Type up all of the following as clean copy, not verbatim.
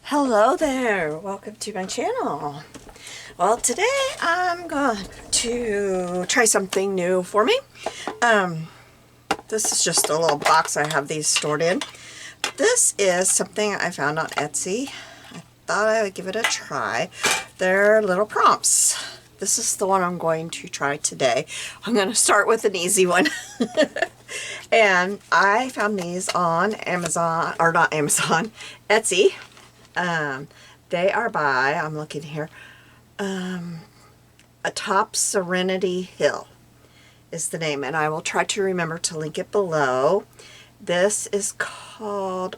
Hello there, welcome to my channel. Well, today I'm going to try something new for me. This is just a little box I have these stored in. This is something I found on Etsy. I thought I would give it a try. They're little prompts. This is the one I'm going to try today. I'm going to start with an easy one. And I found these on Amazon, or not Amazon, Etsy. They are by, I'm looking here, Atop Serenity Hill is the name, and I will try to remember to link it below. This is called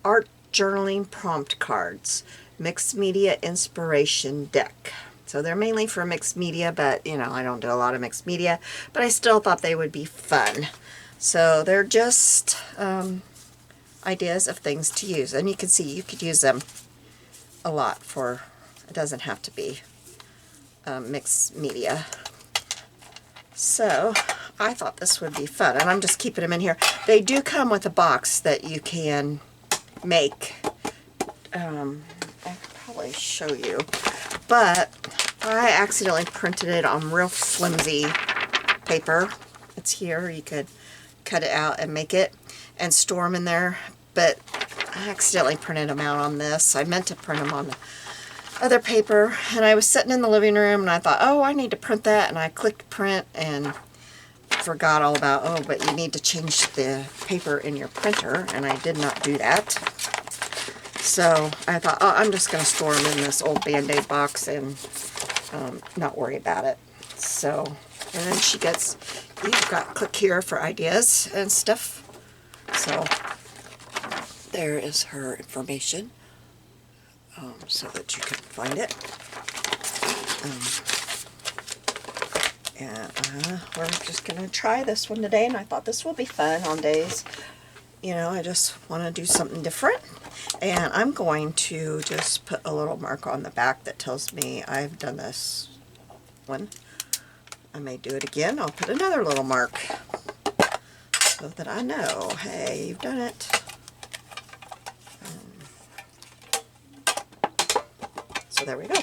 Art Journaling Prompt Cards, Mixed Media Inspiration Deck. So they're mainly for mixed media, but you know, I don't do a lot of mixed media, but I still thought they would be fun. So they're just ideas of things to use, and you can see you could use them a lot for, it doesn't have to be mixed media. So I thought this would be fun, and I'm just keeping them in here. They do come with a box that you can make. I could probably show you, but I accidentally printed it on real flimsy paper. It's here, you could cut it out and make it and store them in there, but I accidentally printed them out on this. I meant to print them on the other paper, and I was sitting in the living room and I thought, oh, I need to print that, and I clicked print and forgot all about, oh, but you need to change the paper in your printer, and I did not do that. So I thought, oh, I'm just going to store them in this old Band-Aid box and not worry about it. So, and then she gets, you've got click here for ideas and stuff. So there is her information, so that you can find it. And we're just going to try this one today, and I thought this will be fun on days, you know, I just want to do something different. And I'm going to just put a little mark on the back that tells me I've done this one. I may do it again. I'll put another little mark so that I know, hey, you've done it. So there we go.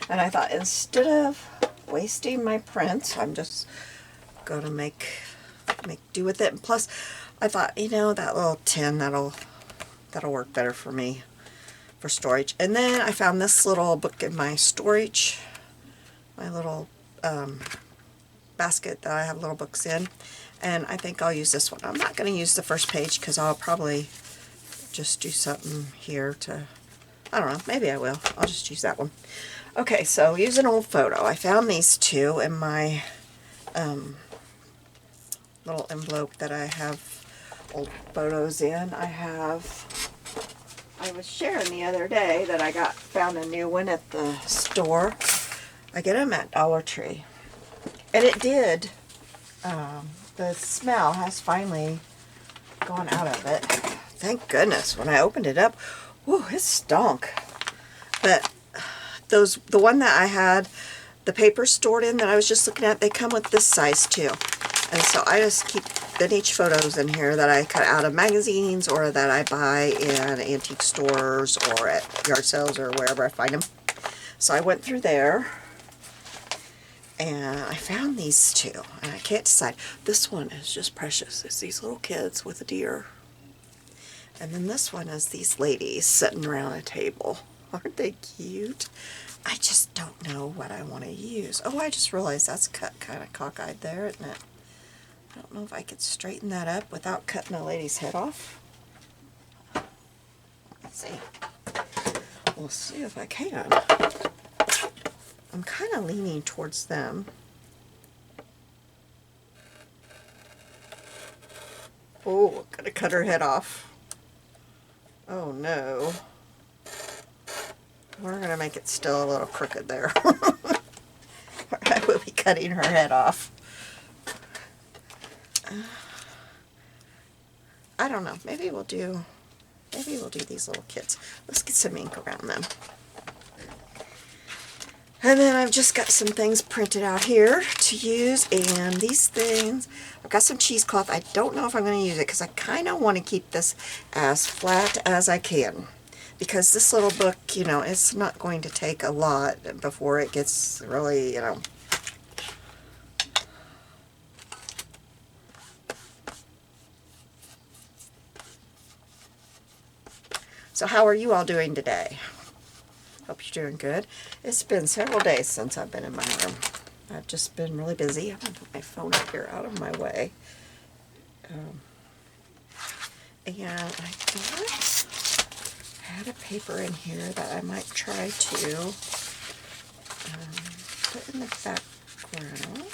And I thought, instead of wasting my prints, I'm just going to make do with it. And plus, I thought, you know, that little tin, that'll work better for me for storage. And then I found this little book in my storage, my little basket that I have little books in, and I think I'll use this one. I'm not going to use the first page because I'll probably just do something here to, I don't know, maybe I will. I'll just use that one. Okay, so use an old photo. I found these two in my little envelope that I have old photos in. I was sharing the other day that I found a new one at the store. I get them at Dollar Tree. And it did. The smell has finally gone out of it. Thank goodness. When I opened it up, whew, it stunk. But the one that I had the paper stored in that I was just looking at, they come with this size too. And so I just keep vintage photos in here that I cut out of magazines or that I buy in antique stores or at yard sales or wherever I find them. So I went through there and I found these two, and I can't decide. This one is just precious. It's these little kids with a deer. And then this one is these ladies sitting around a table. Aren't they cute? I just don't know what I want to use. Oh, I just realized that's cut kind of cockeyed there, isn't it? I don't know if I could straighten that up without cutting a lady's head off. Let's see. We'll see if I can. I'm kind of leaning towards them. Oh, I'm going to cut her head off. Oh no. We're going to make it still a little crooked there. I will be cutting her head off. I don't know. Maybe we'll do these little kids. Let's get some ink around them. And then I've just got some things printed out here to use, and these things, I've got some cheesecloth. I don't know if I'm going to use it because I kind of want to keep this as flat as I can. because this little book, you know, it's not going to take a lot before it gets really, you know. So how are you all doing today? Hope you're doing good. It's been several days since I've been in my room. I've just been really busy. I'm going to put my phone up here out of my way. And I thought I had a paper in here that I might try to put in the background.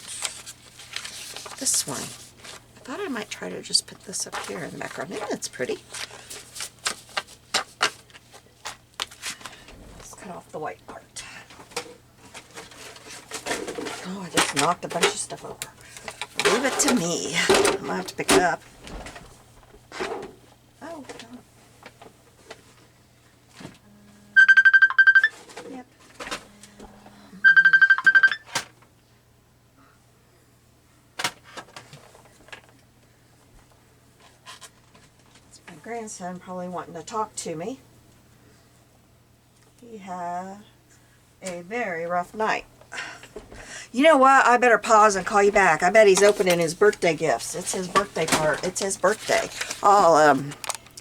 This one. I thought I might try to just put this up here in the background. Isn't it pretty? Let's cut off the white part. Oh, I just knocked a bunch of stuff over. Leave it to me. I'm going to have to pick it up. Oh, God. Yep. It's my grandson probably wanting to talk to me. He had a very rough night. You know what? I better pause and call you back. I bet he's opening his birthday gifts. It's his birthday part. It's his birthday. I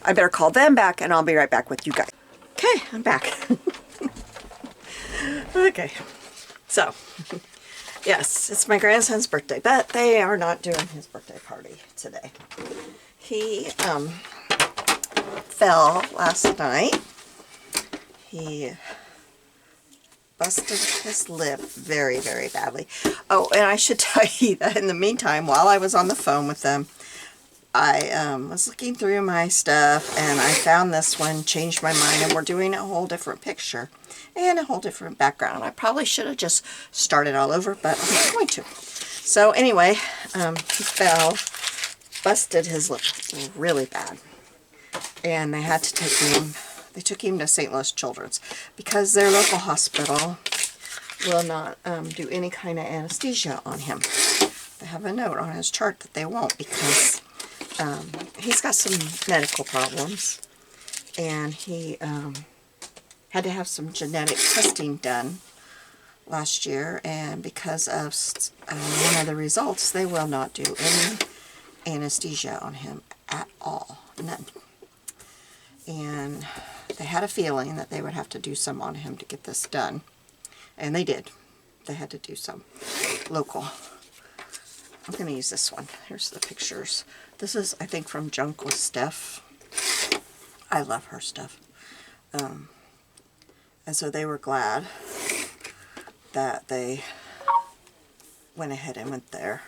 better call them back and I'll be right back with you guys. Okay, I'm back. Okay. So, yes, it's my grandson's birthday, but they are not doing his birthday party today. He fell last night. He busted his lip very, very badly. Oh, and I should tell you that in the meantime, while I was on the phone with them, I was looking through my stuff and I found this one, changed my mind, and we're doing a whole different picture and a whole different background. I probably should have just started all over, but I'm not going to. So anyway, he fell, busted his lip really bad, and they had to take him. They took him to St. Louis Children's because their local hospital will not do any kind of anesthesia on him. They have a note on his chart that they won't because he's got some medical problems, and he had to have some genetic testing done last year, and because of one of the results, they will not do any anesthesia on him at all. None. And they had a feeling that they would have to do some on him to get this done. And they did. They had to do some local. I'm going to use this one. Here's the pictures. This is, I think, from Junk with Steph. I love her stuff. And so they were glad that they went ahead and went there.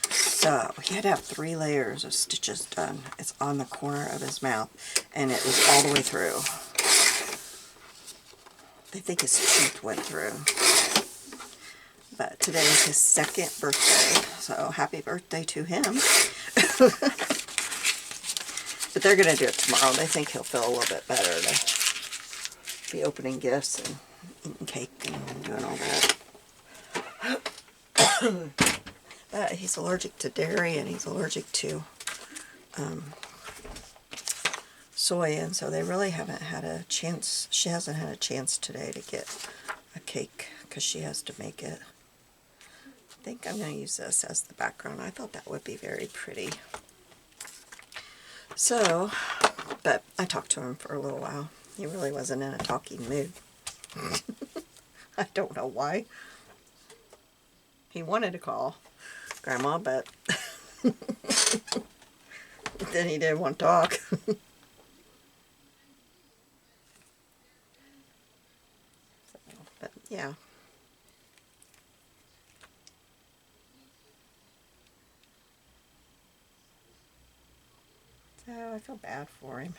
So he had to have 3 layers of stitches done. It's on the corner of his mouth, and it was all the way through. They think his tooth went through. But today is his 2nd birthday, so happy birthday to him. But they're going to do it tomorrow. They think he'll feel a little bit better to be opening gifts and eating cake and doing all that. He's allergic to dairy, and he's allergic to soy, and so they really haven't had a chance. She hasn't had a chance today to get a cake because she has to make it. I think I'm going to use this as the background. I thought that would be very pretty. So, but I talked to him for a little while. He really wasn't in a talking mood. I don't know why. He wanted to call Grandma, but then he didn't want to talk. But yeah. So I feel bad for him.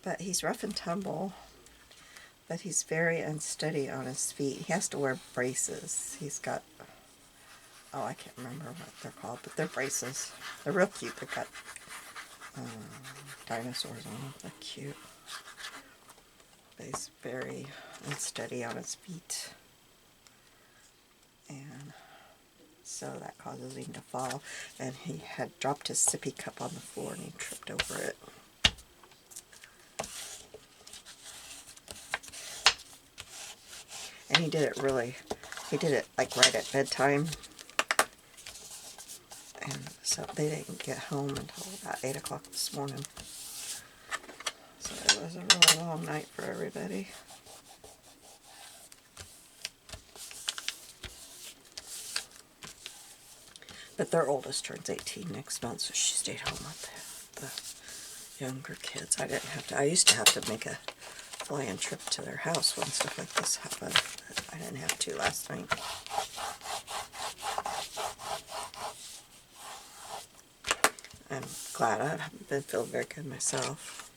But he's rough and tumble. But he's very unsteady on his feet. He has to wear braces. He's got, oh, I can't remember what they're called, but they're braces. They're real cute. They've got dinosaurs on them. They're cute. But he's very unsteady on his feet. And so that causes him to fall. And he had dropped his sippy cup on the floor and he tripped over it. And he did it like right at bedtime. And so they didn't get home until about 8 o'clock this morning. So it was a really long night for everybody. But their oldest turns 18 next month, so she stayed home with the younger kids. I didn't have to. I used to have to make a flying trip to their house when stuff like this happened, but I didn't have to last night. I'm glad. I haven't been feeling very good myself.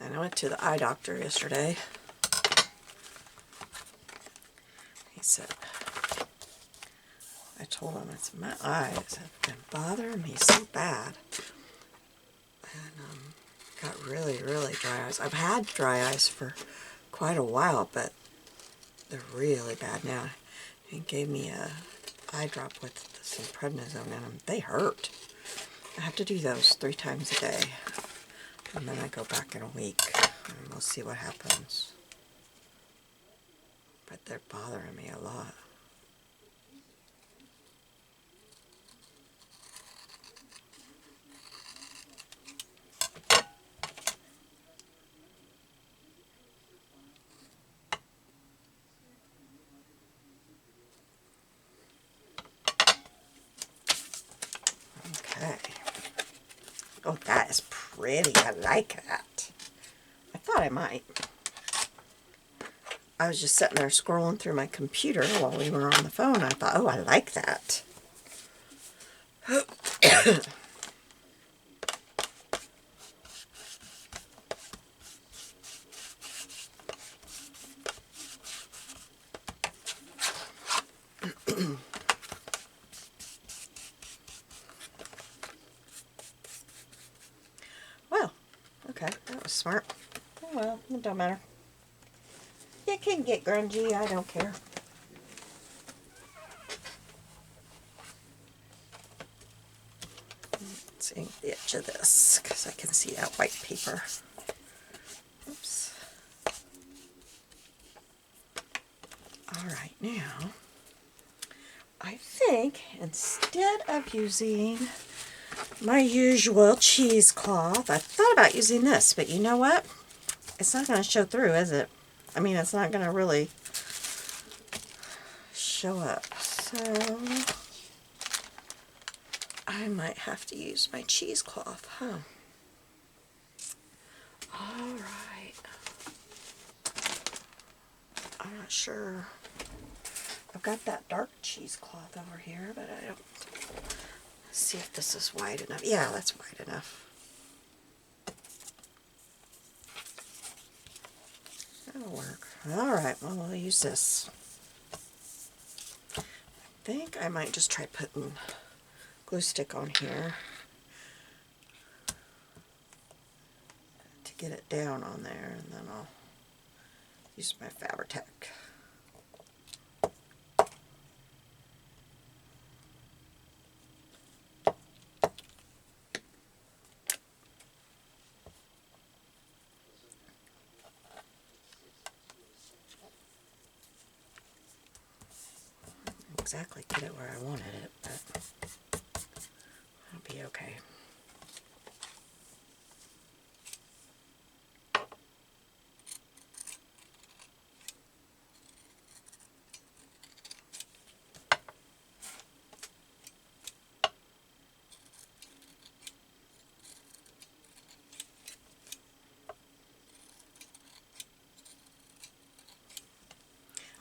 And I went to the eye doctor yesterday. He said, I told him, I said, my eyes have been bothering me so bad. And got really, really dry eyes. I've had dry eyes for quite a while, but they're really bad now. He gave me a eye drop with some prednisone in them. They hurt. I have to do those 3 times a day. And then I go back in a week, and we'll see what happens. But they're bothering me a lot. Okay. Oh, that is pretty. I like that. I thought I might. I was just sitting there scrolling through my computer while we were on the phone. I thought, oh, I like that. Well, okay, that was smart. Oh well, it don't matter. You can get grungy, I don't care. Let's ink the edge of this, because I can see that white paper. Oops. Alright, now, I think instead of using my usual cheesecloth, I thought about using this, but you know what? It's not going to show through, is it? I mean, it's not going to really show up. So, I might have to use my cheesecloth, huh? Alright. I'm not sure. I've got that dark cheesecloth over here, but I don't... Let's see if this is wide enough. Yeah, that's wide enough. That'll work. Alright, well, we'll use this. I think I might just try putting glue stick on here to get it down on there, and then I'll use my Fabri-Tac. Exactly get it where I wanted it, but it'll be okay.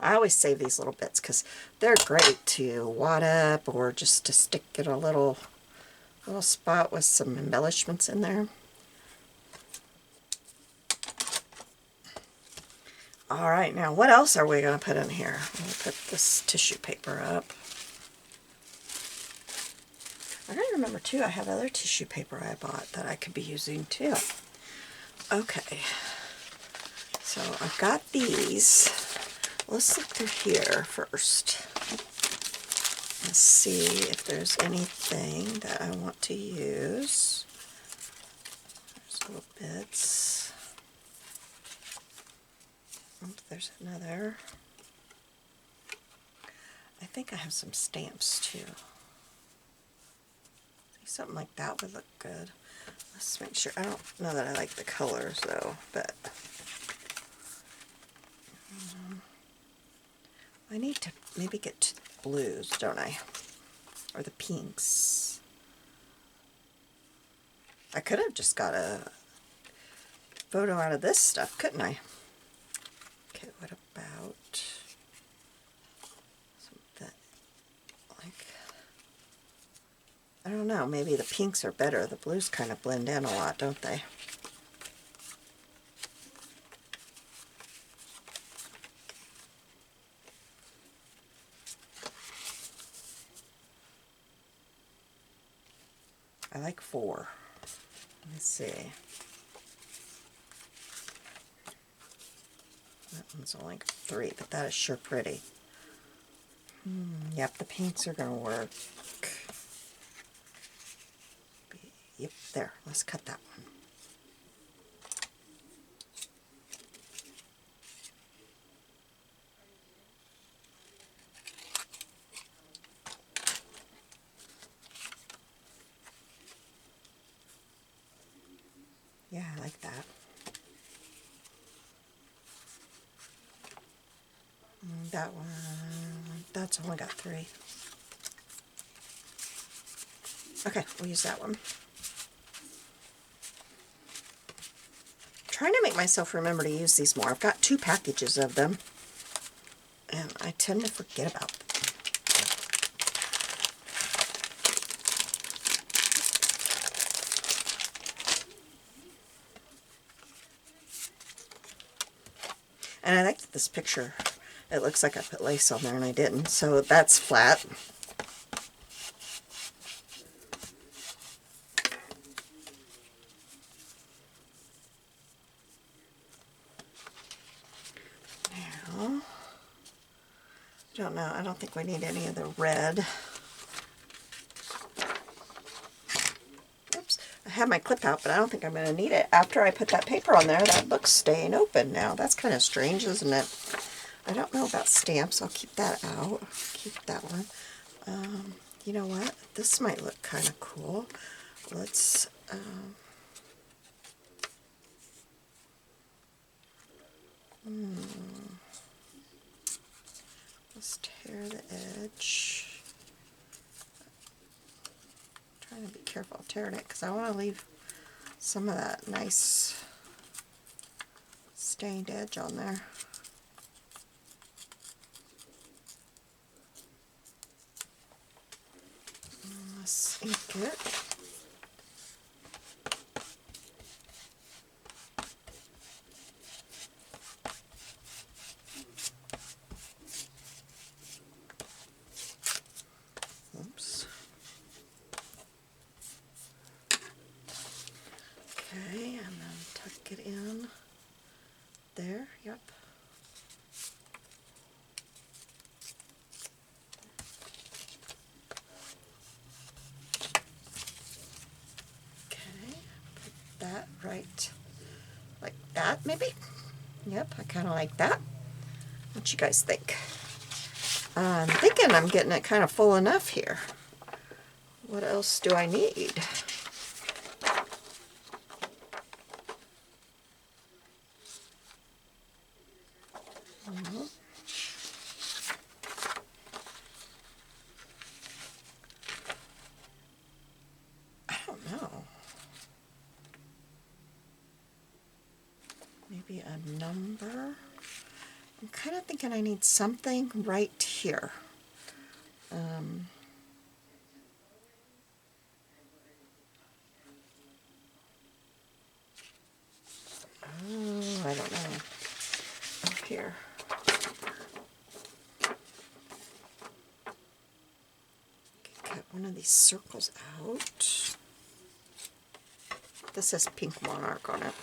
I always save these little bits because they're great to wad up or just to stick in a little spot with some embellishments in there. Alright, now what else are we going to put in here? I'm going to put this tissue paper up. I gotta remember too, I have other tissue paper I bought that I could be using too. Okay, so I've got these. Let's look through here first. Let's see if there's anything that I want to use. There's little bits. Oh, there's another. I think I have some stamps too. Something like that would look good. Let's make sure. I don't know that I like the colors though, but I need to maybe get to the blues, don't I? Or the pinks. I could have just got a photo out of this stuff, couldn't I? Okay, what about something like, I don't know, maybe the pinks are better. The blues kind of blend in a lot, don't they? I like 4. Let's see. That one's only 3, but that is sure pretty. Yep, the pinks are going to work. Yep, there. Let's cut that one. Yeah, I like that. That one, that's only got 3. Okay, we'll use that one. Trying to make myself remember to use these more. I've got 2 packages of them, and I tend to forget about them. And I like that this picture, it looks like I put lace on there and I didn't, so that's flat. Now, don't know, I don't think we need any of the red. Oops, I have my clip out, but I don't think I'm going to need it. After I put that paper on there, that book's staying open now. That's kind of strange, isn't it? I don't know about stamps. I'll keep that out. Keep that one. You know what? This might look kind of cool. Let's let's tear the edge. I'm trying to be careful tearing it because I want to leave some of that nice stained edge on there. Let's ink it. Oops. Okay, and then tuck it in there. Yep. That right like that, maybe? Yep, I kind of like that. What you guys think? I'm thinking I'm getting it kind of full enough here. What else do I need? I don't know. Maybe a number? I'm kind of thinking I need something right here. Oh, I don't know. Up here. Cut one of these circles out. This says Pink Monarch on it.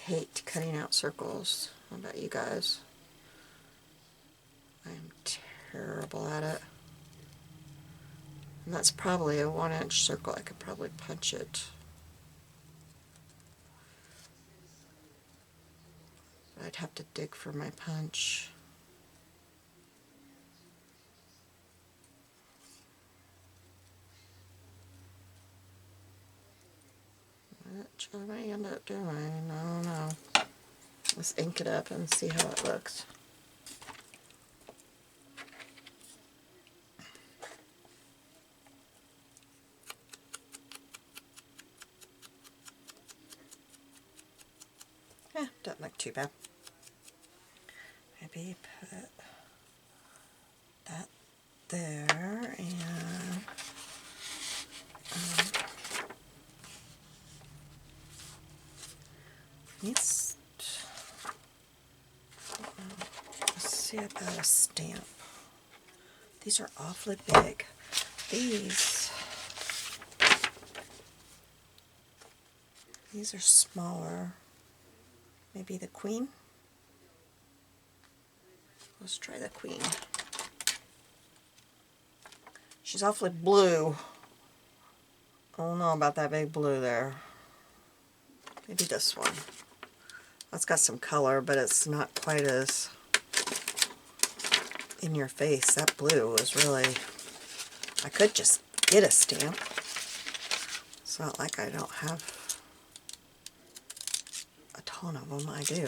hate cutting out circles. How about you guys? I'm terrible at it. And that's probably a 1-inch circle. I could probably punch it. I'd have to dig for my punch. Which I may end up doing, I don't know. Let's ink it up and see how it looks. Doesn't look too bad. Maybe put that there and let's see about a stamp. These are awfully big. These are smaller. Maybe the queen? Let's try the queen. She's awfully blue. I don't know about that big blue there. Maybe this one. That's got some color, but it's not quite as in your face. That blue was really... I could just get a stamp. It's not like I don't have a ton of them. I do.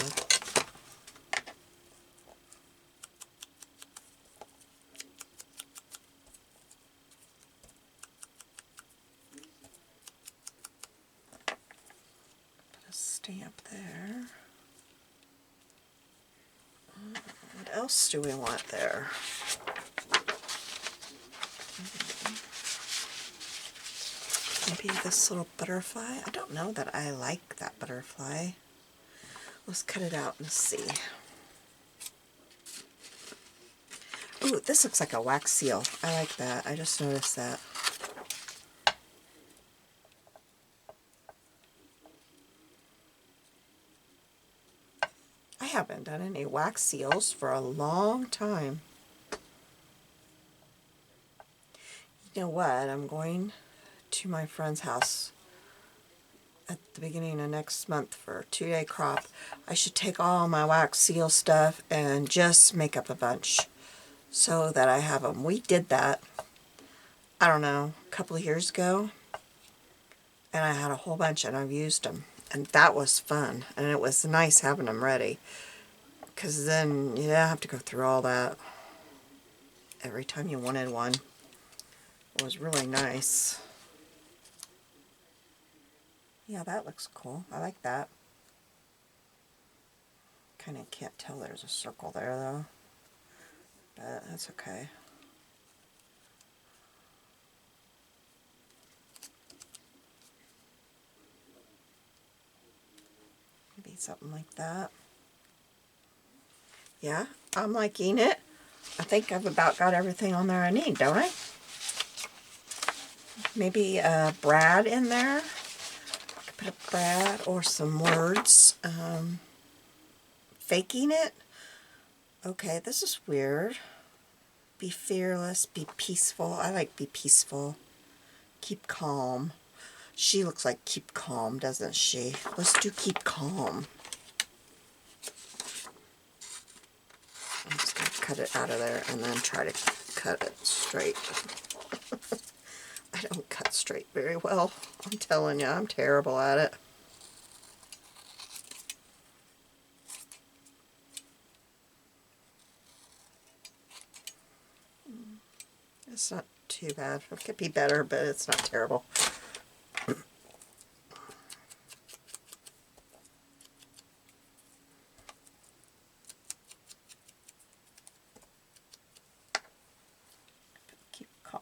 Put a stamp there. What else do we want there? Maybe this little butterfly. I don't know that I like that butterfly. Let's cut it out and see. Ooh, this looks like a wax seal. I like that. I just noticed that. I haven't done any wax seals for a long time. You know what? I'm going to my friend's house at the beginning of next month for a 2-day crop. I should take all my wax seal stuff and just make up a bunch so that I have them. We did that, I don't know, a couple of years ago, and I had a whole bunch and I've used them, and that was fun, and it was nice having them ready, because then you don't have to go through all that every time you wanted one. It was really nice. Yeah, that looks cool. I like that. Kind of can't tell there's a circle there though, but that's okay. Maybe something like that. Yeah, I'm liking it. I think I've about got everything on there I need, don't I? Maybe a Brad in there. I could put a Brad or some words. Faking it. Okay, this is weird. Be fearless, be peaceful. I like be peaceful. Keep calm. She looks like keep calm, doesn't she? Let's do keep calm. I'm just going to cut it out of there and then try to cut it straight. I don't cut straight very well. I'm telling you, I'm terrible at it. It's not too bad. It could be better, but it's not terrible. Keep calm.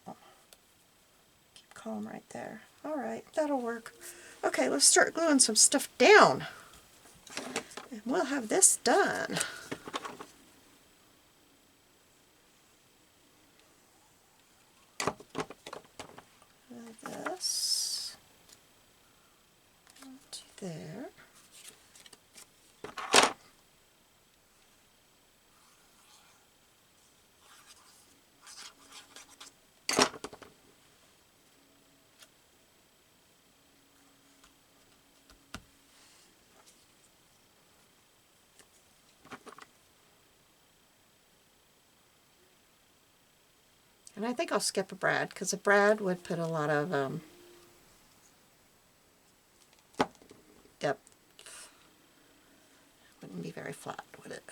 Keep calm right there. Alright, that'll work. Okay, let's start gluing some stuff down. And we'll have this done. This to there. And I think I'll skip a brad, because a brad would put a lot of depth. Wouldn't be very flat, would it?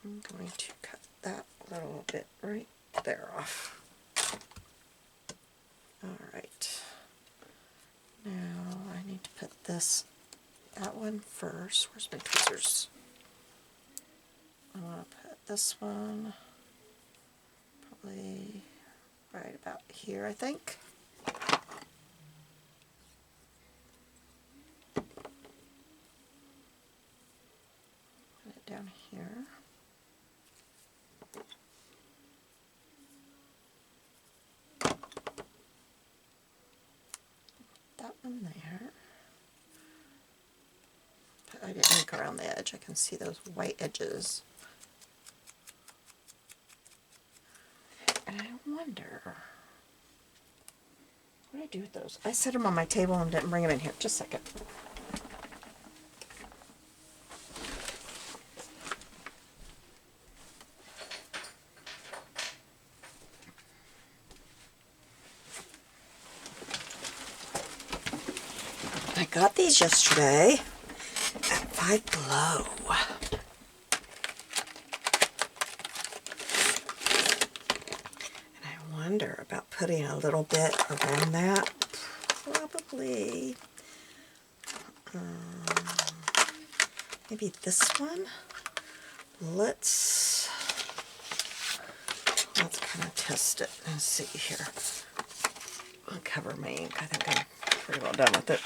I'm going to cut that little bit right there off. Alright. Now I need to put that one first. Where's my tweezers? I want to put this one probably right about here, I think. Put it down here. That one there. But I didn't ink around the edge. I can see those white edges. And I wonder, what do I do with those? I set them on my table and didn't bring them in here. Just a second. I got these yesterday at Five Below. And I wonder about putting a little bit around that. Probably maybe this one. Let's kind of test it and see here. I'll cover my ink. I think I'm pretty well done with it.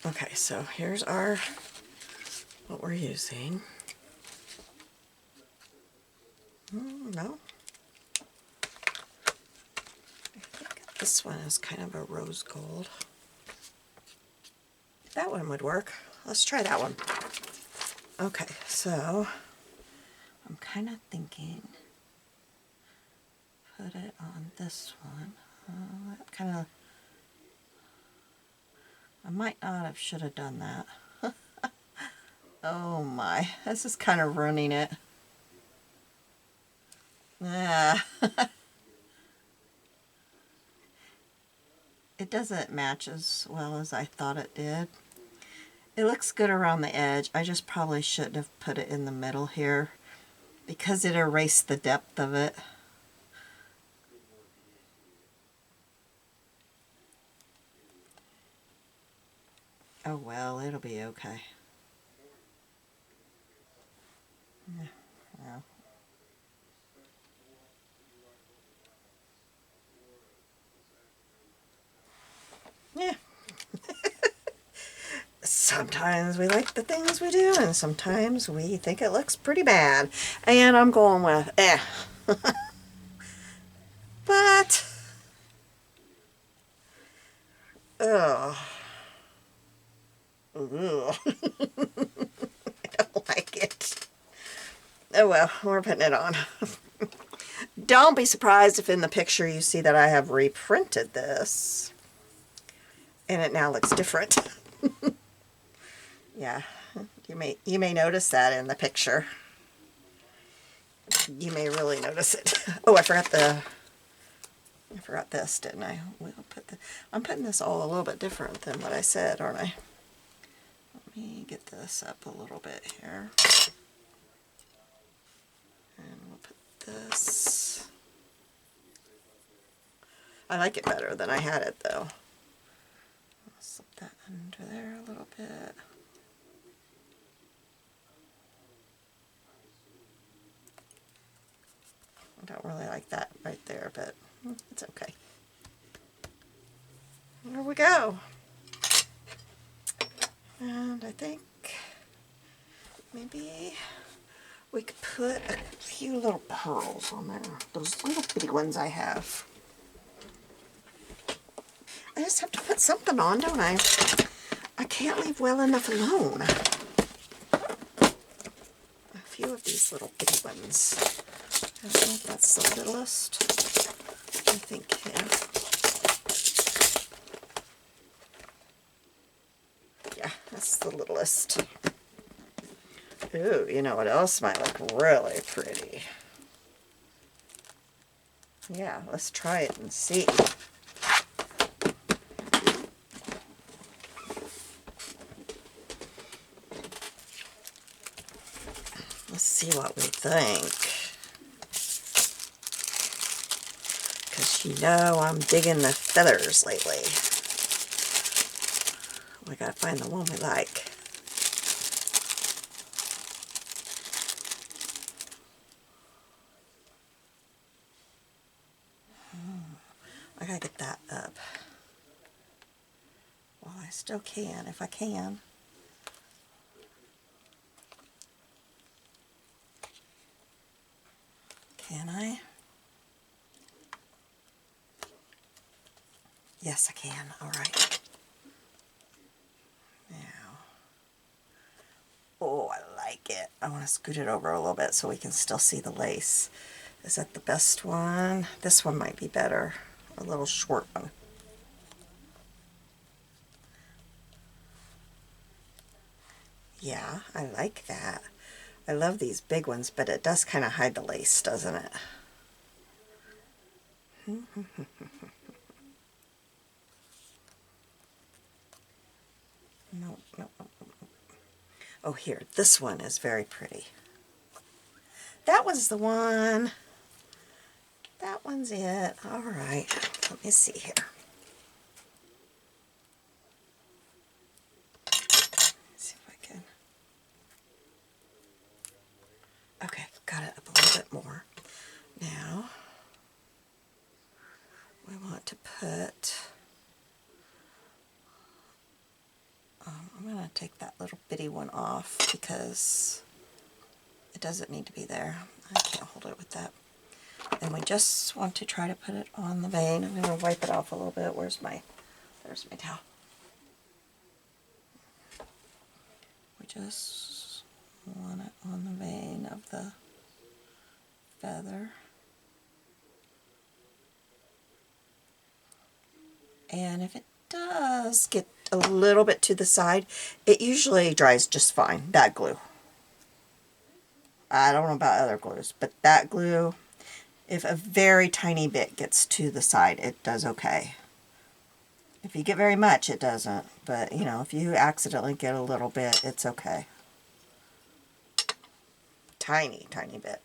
Okay, so here's what we're using. No. I think this one is kind of a rose gold. That one would work. Let's try that one. Okay, so I'm kind of thinking put it on this one. That kind of, I might not have should have done that. Oh my, this is kind of ruining it. Yeah. It doesn't match as well as I thought it did. It looks good around the edge. I just probably shouldn't have put it in the middle here because it erased the depth of it. Oh well, it'll be okay. Yeah, well. Yeah. Sometimes we like the things we do, and sometimes we think it looks pretty bad. And I'm going with But, ugh. Ugh. I don't like it. Oh well, we're putting it on. Don't be surprised if in the picture you see that I have reprinted this. And it now looks different. Yeah, you may notice that in the picture. You may really notice it. Oh, I forgot this, didn't I? I'm putting this all a little bit different than what I said, aren't I? Let me get this up a little bit here. And we'll put this. I like it better than I had it though. I'll slip that under there a little bit. I don't really like that right there, but it's okay. There we go. And I think maybe we could put a few little pearls on there. Those little bitty ones I have. I just have to put something on, don't I? I can't leave well enough alone. A few of these little bitty ones. I don't know if that's the littlest. I think, yeah, that's the littlest. Ooh, you know what else might look really pretty? Yeah, let's try it and see. Let's see what we think. Because you know I'm digging the feathers lately. We gotta find the one we like. I gotta get that up. Well, I still can, if I can. Can I? Yes, I can. All right. Now, oh, I like it. I want to scoot it over a little bit so we can still see the lace. Is that the best one? This one might be better. A little short one. Yeah, I like that. I love these big ones, but it does kind of hide the lace, doesn't it? No, no, no. Oh, here, this one is very pretty. That one's the one. That one's it. All right, let me see here. Let's see if I can. Okay, got it up a little bit more. Now, we want to put, I'm going to take that little bitty one off because it doesn't need to be there. I can't hold it with that. And we just want to try to put it on the vein. I'm going to wipe it off a little bit. There's my towel. We just want it on the vein of the feather. And if it does get a little bit to the side, it usually dries just fine, that glue. I don't know about other glues, but that glue, if a very tiny bit gets to the side, it does okay. If you get very much, it doesn't. But, you know, if you accidentally get a little bit, it's okay. Tiny, tiny bit.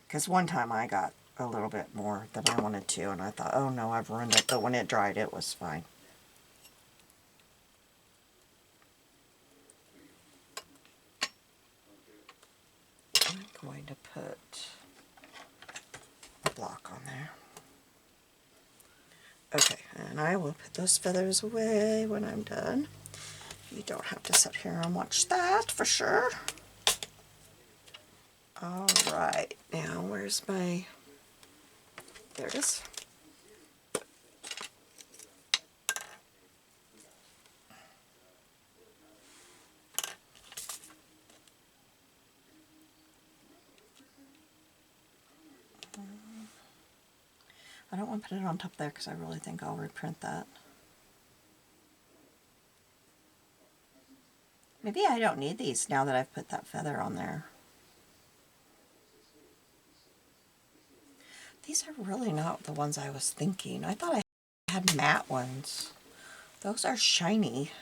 Because one time I got a little bit more than I wanted to, and I thought, oh no, I've ruined it. But when it dried, it was fine. I'm going to put a block on there. Okay, and I will put those feathers away when I'm done. You don't have to sit here and watch that for sure. All right, now where's my, there it is. I don't want to put it on top there because I really think I'll reprint that. Maybe I don't need these now that I've put that feather on there. These are really not the ones I was thinking. I thought I had matte ones. Those are shiny.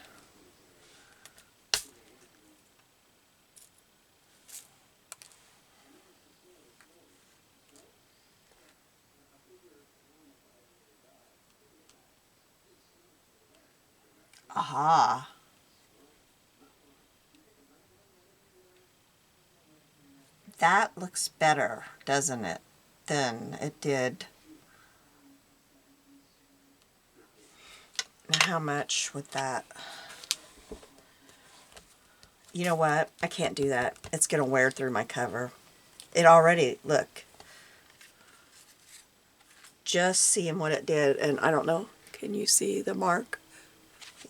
Aha. That looks better, doesn't it, than it did. Now how much with that? You know what? I can't do that. It's going to wear through my cover. It already, look. Just seeing what it did, and I don't know. Can you see the mark?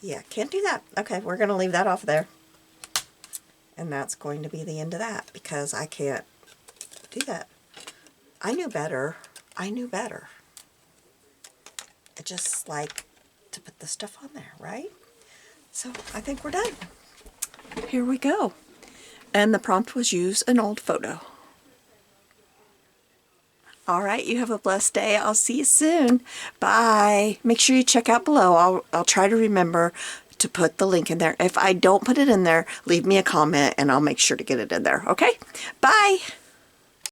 Yeah, can't do that. Okay, we're going to leave that off there. And that's going to be the end of that because I can't do that. I knew better. I knew better. I just like to put the stuff on there, right? So I think we're done. Here we go. And the prompt was use an old photo. All right, you have a blessed day. I'll see you soon. Bye. Make sure you check out below. I'll try to remember to put the link in there. If I don't put it in there, leave me a comment and I'll make sure to get it in there. Okay? Bye.